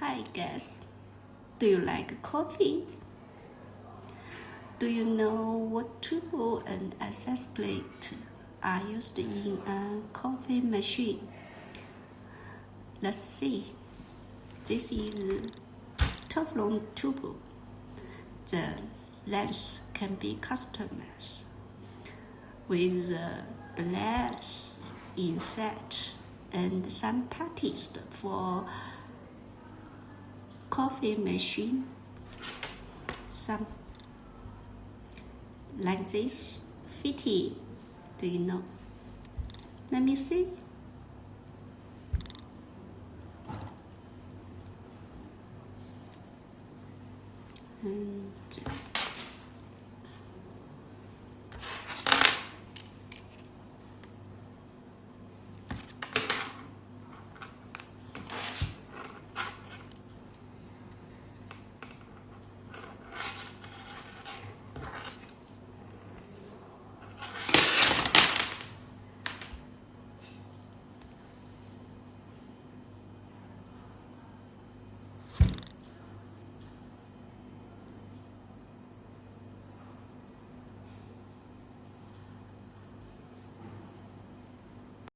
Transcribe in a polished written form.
Hi guys, do you like coffee? Do you know what tube and access plate are used in a coffee machine? Let's see. This is teflon tube. The length can be customized with the blades inside and some patties for coffee machine. Some like this fitting. Do you know? Let me see. And